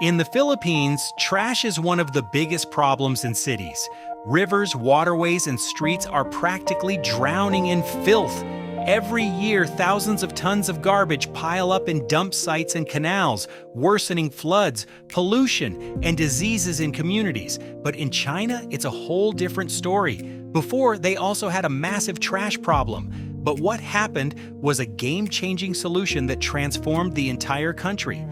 In the Philippines, trash is one of the biggest problems in cities. Rivers, waterways, and streets are practically drowning in filth. Every year, thousands of tons of garbage pile up in dump sites and canals, worsening floods, pollution, and diseases in communities. But in China, it's a whole different story. Before, they also had a massive trash problem. But what happened was a game-changing solution that transformed the entire country.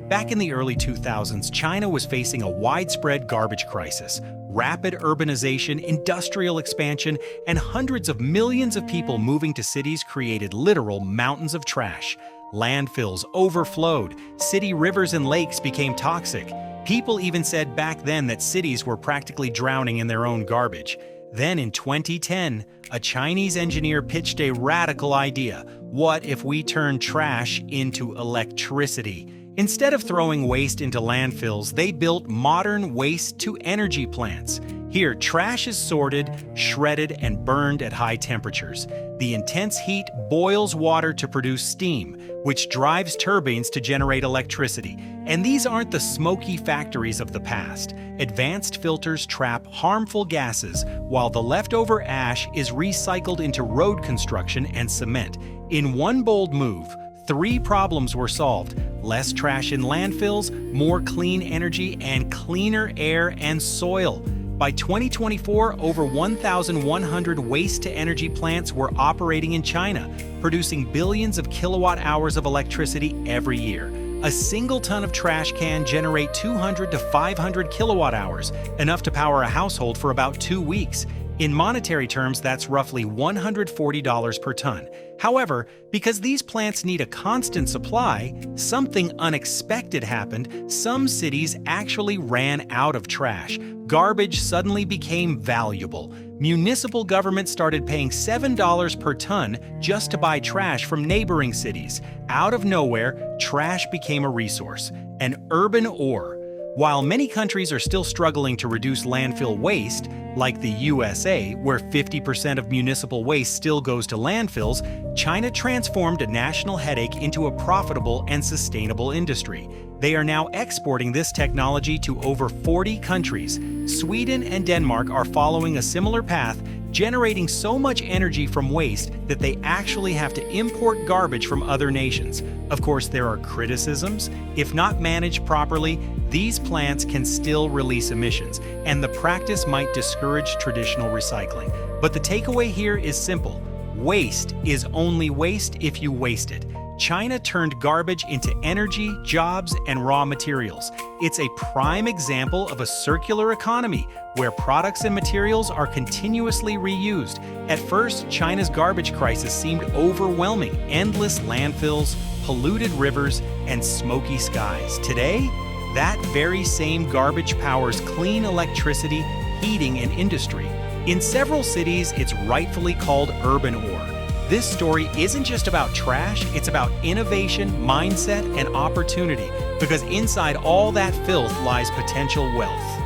Back in the early 2000s, China was facing a widespread garbage crisis. Rapid urbanization, industrial expansion, and hundreds of millions of people moving to cities created literal mountains of trash. Landfills overflowed, city rivers and lakes became toxic. People even said back then that cities were practically drowning in their own garbage. Then in 2010, a Chinese engineer pitched a radical idea. What if we turn trash into electricity? Instead of throwing waste into landfills, they built modern waste-to-energy plants. Here, trash is sorted, shredded, and burned at high temperatures. The intense heat boils water to produce steam, which drives turbines to generate electricity. And these aren't the smoky factories of the past. Advanced filters trap harmful gases, while the leftover ash is recycled into road construction and cement. In one bold move, 3 problems were solved: less trash in landfills, more clean energy, and cleaner air and soil. By 2024, over 1,100 waste-to-energy plants were operating in China, producing billions of kilowatt-hours of electricity every year. A single ton of trash can generate 200 to 500 kilowatt-hours, enough to power a household for about 2 weeks. In monetary terms, that's roughly $140 per ton. However, because these plants need a constant supply, something unexpected happened. Some cities actually ran out of trash. Garbage suddenly became valuable. Municipal governments started paying $7 per ton just to buy trash from neighboring cities. Out of nowhere, trash became a resource, an urban ore. While many countries are still struggling to reduce landfill waste, like the USA, where 50% of municipal waste still goes to landfills, China transformed a national headache into a profitable and sustainable industry. They are now exporting this technology to over 40 countries. Sweden and Denmark are following a similar path, generating so much energy from waste that they actually have to import garbage from other nations. Of course, there are criticisms. If not managed properly, these plants can still release emissions, and the practice might discourage traditional recycling. But the takeaway here is simple. Waste is only waste if you waste it. China turned garbage into energy, jobs, and raw materials. It's a prime example of a circular economy where products and materials are continuously reused. At first, China's garbage crisis seemed overwhelming: endless landfills, polluted rivers, and smoky skies. Today, that very same garbage powers clean electricity, heating, and industry. In several cities, it's rightfully called urban ore. This story isn't just about trash, it's about innovation, mindset, and opportunity, because inside all that filth lies potential wealth.